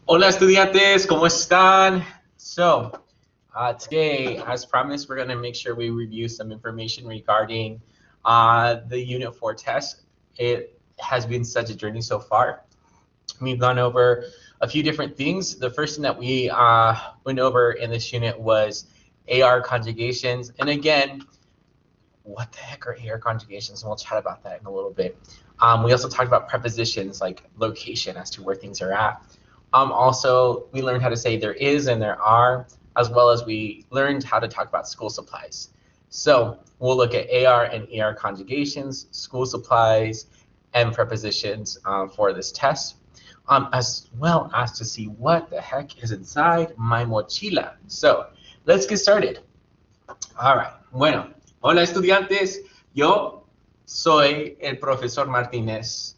Hola estudiantes, ¿cómo están? Today, as promised, we're going to make sure we review some information regarding the Unit 4 test. It has been such a journey so far. We've gone over a few different things. The first thing that we went over in this unit was AR conjugations. And again, what the heck are AR conjugations? And we'll chat about that in a little bit. We also talked about prepositions like location as to where things are at. Also, we learned how to say there is and there are, as well as we learned how to talk about school supplies. So we'll look at AR and ER conjugations, school supplies, and prepositions for this test, as well as to see what the heck is inside my mochila. So let's get started. All right. Bueno, hola estudiantes. Yo soy el profesor Martínez.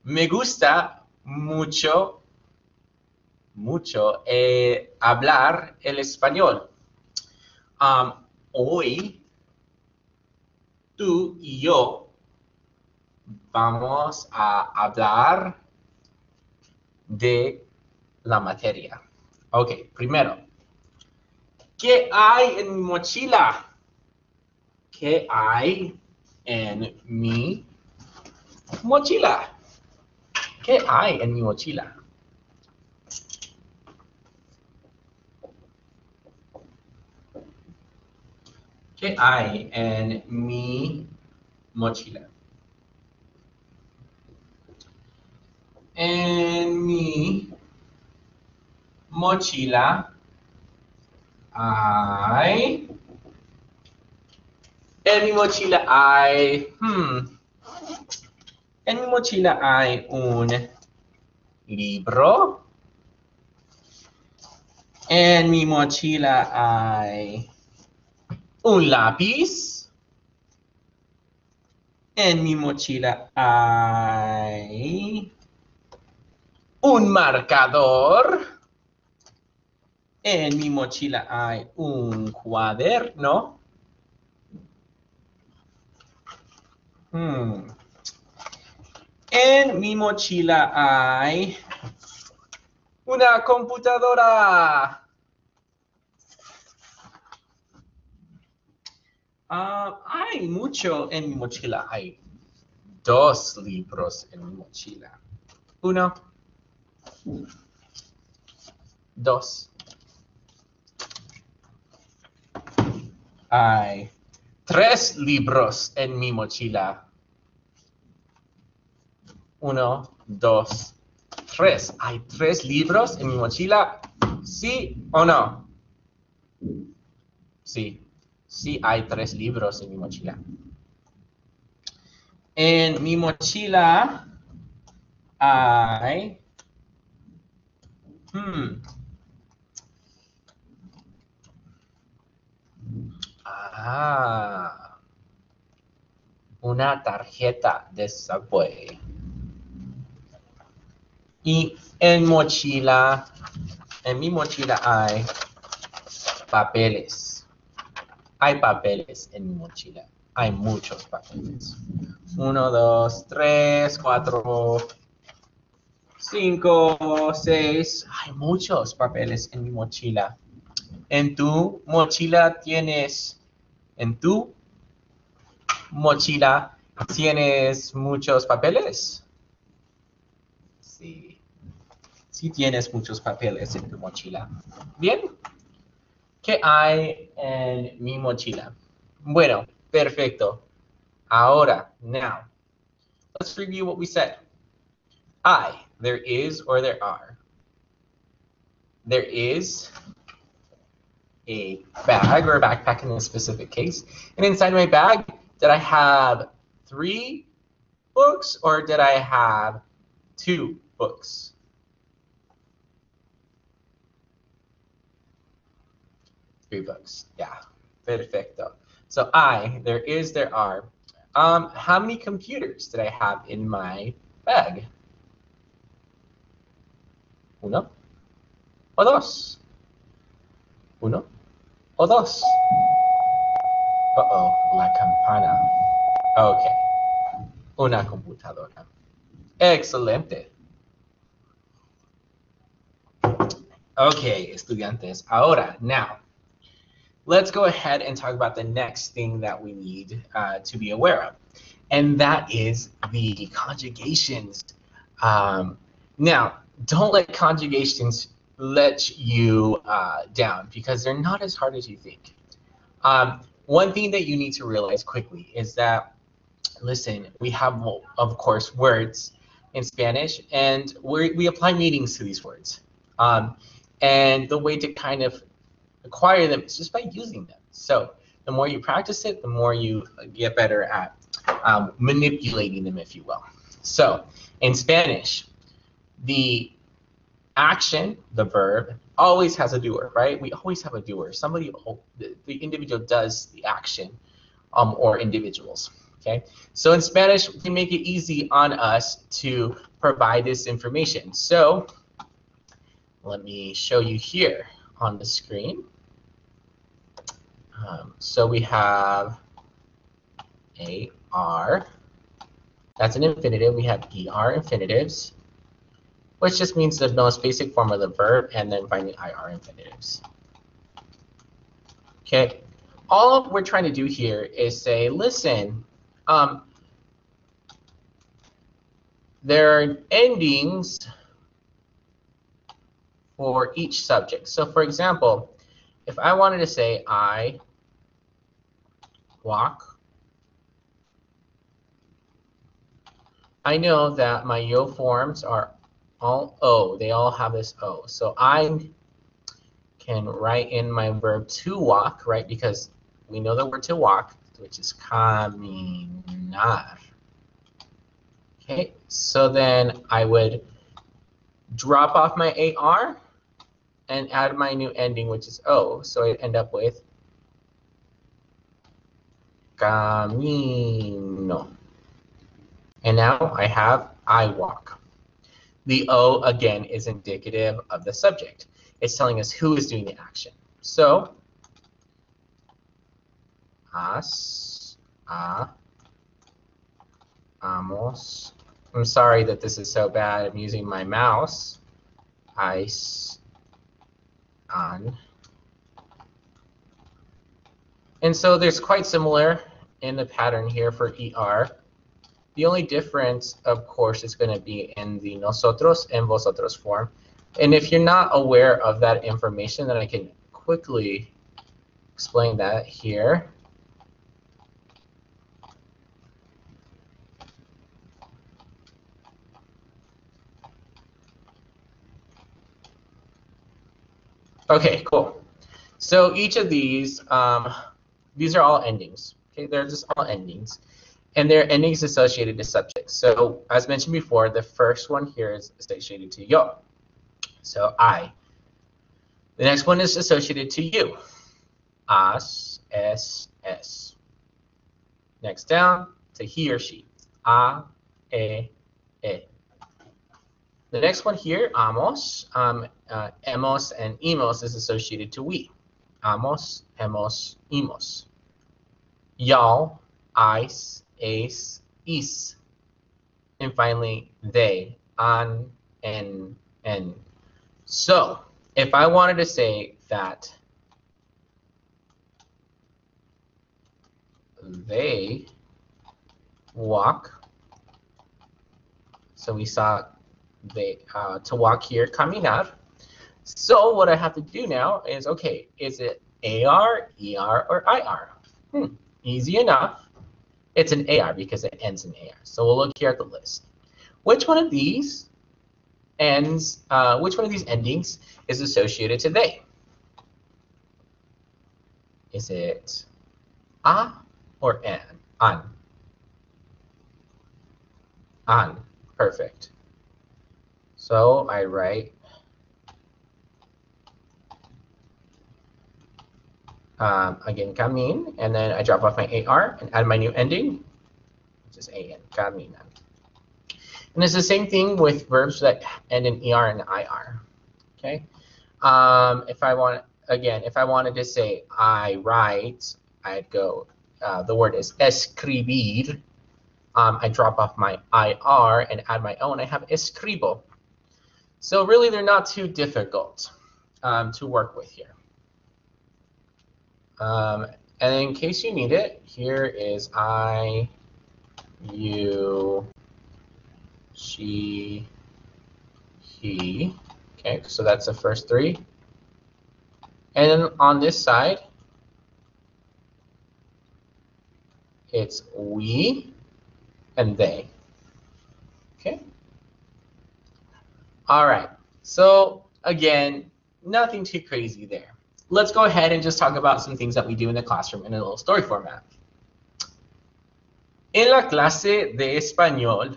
Me gusta mucho hablar el español. Hoy tú y yo vamos a hablar de la materia. Ok, primero, ¿qué hay en mi mochila? ¿Qué hay en mi mochila? ¿Qué hay en mi mochila? ¿Qué hay en mi mochila? En mi mochila hay... En mi mochila hay... En mi mochila hay un libro. En mi mochila hay un lápiz. En mi mochila hay un marcador. En mi mochila hay un cuaderno. En mi mochila hay una computadora. Hay mucho en mi mochila. Hay 2 libros en mi mochila. 1, 2. Hay 3 libros en mi mochila. 1, 2, 3. ¿Hay 3 libros en mi mochila? ¿Sí o no? Sí. Sí, hay 3 libros en mi mochila. En mi mochila hay... una tarjeta de Subway. Y en mi mochila hay papeles. Hay papeles en mi mochila. Hay muchos papeles. 1, 2, 3, 4, 5, 6. Hay muchos papeles en mi mochila. ¿En tu mochila tienes muchos papeles? Sí. Sí tienes muchos papeles en tu mochila. Bien. ¿Qué hay en mi mochila? Bueno, perfecto. Ahora, now, let's review what we said. There is or there are. There is a bag or a backpack in this specific case. And inside my bag, did I have 3 books or did I have 2 books? 3 books. Yeah, perfecto. So there is, there are. How many computers did I have in my bag? 1 o 2. 1 o 2. Uh-oh, la campana. Okay. Una computadora. Excelente. Okay, estudiantes. Ahora, now, let's go ahead and talk about the next thing that we need to be aware of, and that is the conjugations. Now, don't let conjugations let you down because they're not as hard as you think. One thing that you need to realize quickly is that, listen, we have, of course, words in Spanish, and we apply meanings to these words. And the way to kind of acquire them is just by using them. So the more you practice it, the more you get better at manipulating them, if you will. So in Spanish, the action, the verb, always has a doer, right? We always have a doer. Somebody, the individual does the action, or individuals. Okay, so in Spanish, we make it easy on us to provide this information. So let me show you here on the screen. So we have AR, that's an infinitive. We have ER infinitives, which just means the most basic form of the verb, and then finding IR infinitives. Okay, all we're trying to do here is say, listen, there are endings for each subject. So for example, if I wanted to say I walk, I know that my yo forms are all O. They all have this O. So I can write in my verb to walk, right? Because we know the word to walk, which is caminar. Okay, so then I would drop off my AR and add my new ending, which is O. So I end up with camino. And now I have I walk. The O, again, is indicative of the subject. It's telling us who is doing the action. So, as, a, amos. I'm sorry that this is so bad. I'm using my mouse. Ice, an. And so there's quite similar in the pattern here for ER. The only difference, of course, is going to be in the nosotros and vosotros form. And if you're not aware of that information, then I can quickly explain that here. Okay, cool. So each of these are all endings. Okay, they're just all endings. And they're endings associated to subjects. So as mentioned before, the first one here is associated to yo. So I. The next one is associated to you. As, es, es. Next down to he or she. A, e, e. The next one here, amos, emos and emos is associated to we. Amos, hemos, imos. Y'all, ice, ace, is. And finally, they, an, en. So, if I wanted to say that they walk, so we saw they to walk here, caminar. So what I have to do now is, okay, is it AR, ER, or IR? Easy enough. It's an AR because it ends in AR. So we'll look here at the list. Which one of these ends? Which one of these endings is associated to they? Is it a or an? An. Perfect. So I write again, camin, and then I drop off my AR and add my new ending, which is AN, caminan. And it's the same thing with verbs that end in ER and IR. Okay. If I wanted to say I write, I'd go. The word is escribir. I drop off my IR and add my own. I have escribo. So really, they're not too difficult. to work with here. And in case you need it, here is I, you, she, he. Okay, so that's the first three. And then on this side, it's we and they. Okay. All right. So again, nothing too crazy there. Let's go ahead and just talk about some things that we do in the classroom in a little story format. En la clase de español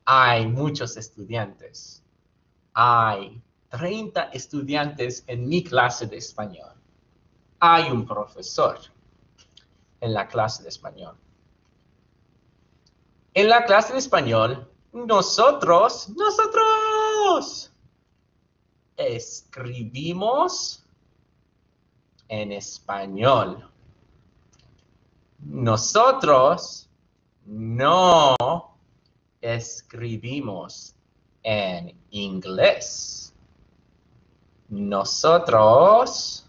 hay muchos estudiantes. Hay 30 estudiantes en mi clase de español. Hay un profesor en la clase de español. En la clase de español, nosotros escribimos en español. Nosotros no escribimos en inglés. Nosotros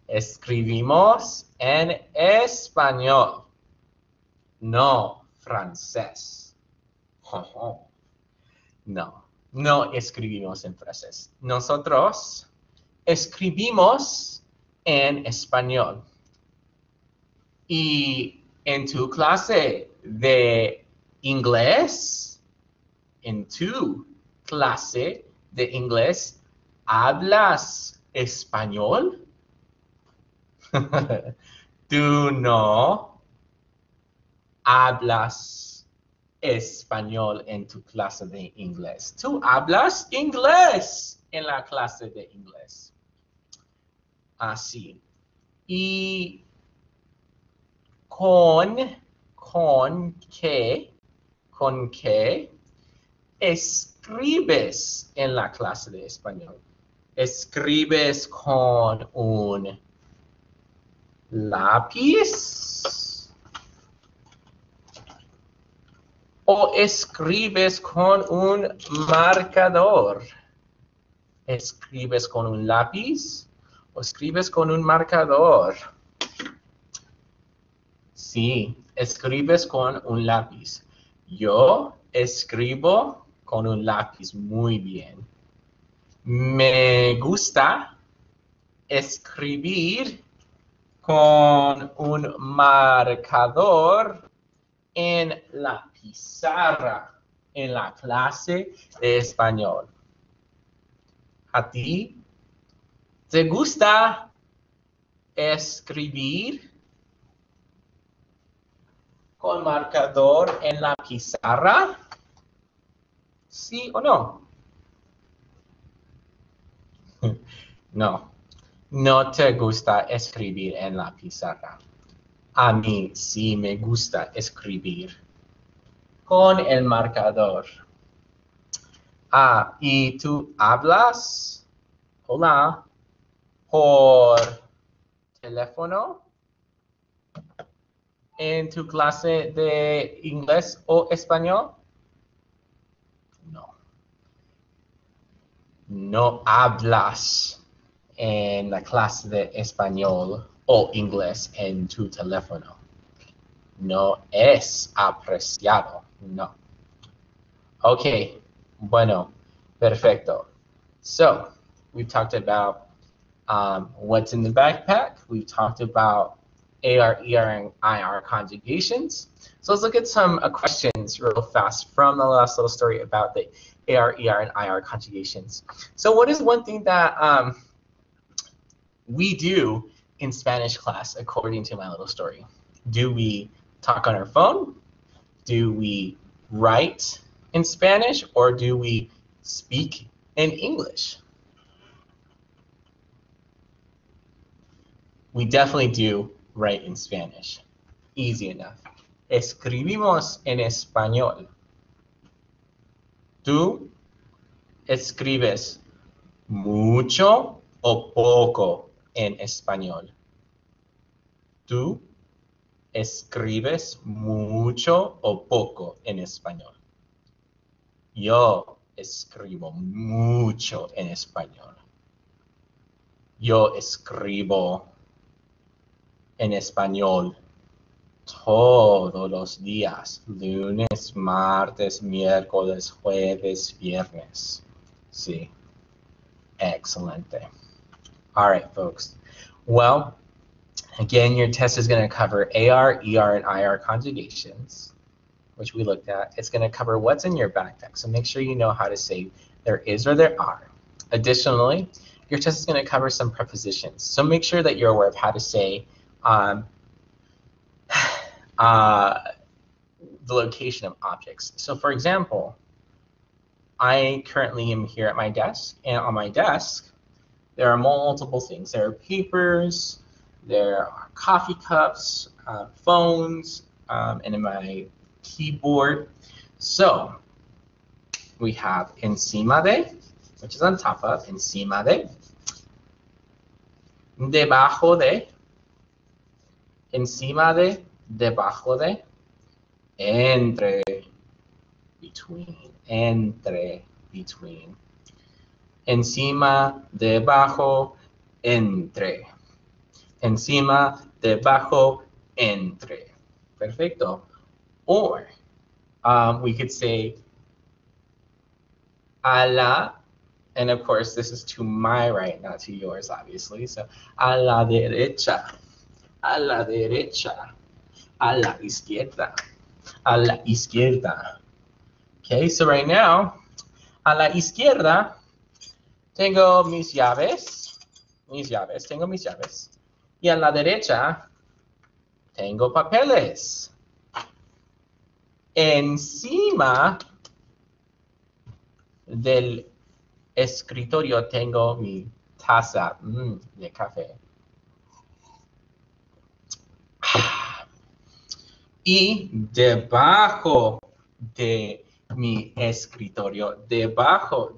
escribimos en español, no francés. No escribimos en francés. Nosotros escribimos en español. Y en tu clase de inglés, ¿hablas español? Tú no hablas español en tu clase de inglés. Tú hablas inglés en la clase de inglés. Así. Y con qué escribes en la clase de español. ¿Escribes con un lápiz? ¿O escribes con un marcador? ¿Escribes con un lápiz o escribes con un marcador? Sí, escribes con un lápiz. Yo escribo con un lápiz muy bien. Me gusta escribir con un marcador en la pizarra, en la clase de español. ¿A ti te gusta escribir con marcador en la pizarra? ¿Sí o no? No te gusta escribir en la pizarra. A mí sí me gusta escribir con el marcador. ¿Y tú hablas? Hola. ¿Por teléfono? ¿En tu clase de inglés o español? No hablas en la clase de español o inglés en tu teléfono. No es apreciado, no. Okay, bueno, perfecto. So, we've talked about what's in the backpack. We've talked about AR, ER, and IR conjugations. So let's look at some questions real fast from the last little story about the AR, ER, and IR conjugations. So what is one thing that we do in Spanish class, according to my little story? Do we talk on our phone? Do we write in Spanish? Or do we speak in English? We definitely do write in Spanish. Easy enough. Escribimos en español. ¿Tú escribes mucho o poco en español? ¿Tú escribes mucho o poco en español? Yo escribo mucho en español. Yo escribo en español todos los días, lunes, martes, miércoles, jueves, viernes. Sí, excelente. All right, folks. Well, again, your test is going to cover AR, ER, and IR conjugations, which we looked at. It's going to cover what's in your backpack, so make sure you know how to say there is or there are. Additionally, your test is going to cover some prepositions, so make sure that you're aware of how to say the location of objects. So for example, I currently am here at my desk, and on my desk, there are multiple things. There are papers, there are coffee cups, phones, and in my keyboard. So we have encima de, which is on top of, encima de, debajo de, encima de, debajo de, entre, between, entre, between, encima, debajo, entre, encima, debajo, entre. Perfecto. Or we could say a la, and of course this is to my right, not to yours, obviously. So a la derecha, a la derecha, a la izquierda, a la izquierda. Okay, so right now, a la izquierda, tengo mis llaves, tengo mis llaves. Y a la derecha, tengo papeles. Encima del escritorio tengo mi taza de café. Y debajo de mi escritorio, tengo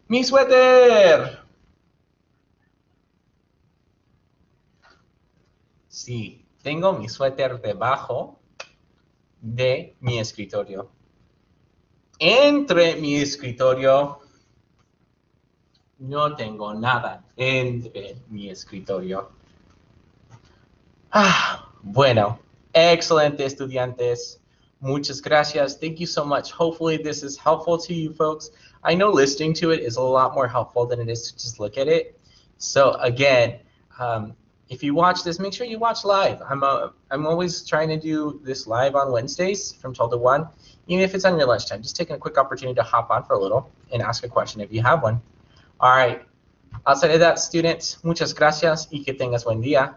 mi suéter. Sí, tengo mi suéter debajo de mi escritorio. Entre mi escritorio no tengo nada. Entre mi escritorio. Bueno, excelente, estudiantes. Muchas gracias. Thank you so much. Hopefully this is helpful to you folks. I know listening to it is a lot more helpful than it is to just look at it. So again, if you watch this, make sure you watch live. I'm always trying to do this live on Wednesdays from 12 to 1. Even if it's on your lunchtime, just taking a quick opportunity to hop on for a little and ask a question if you have one. All right. Outside of that, students, muchas gracias y que tengas buen día.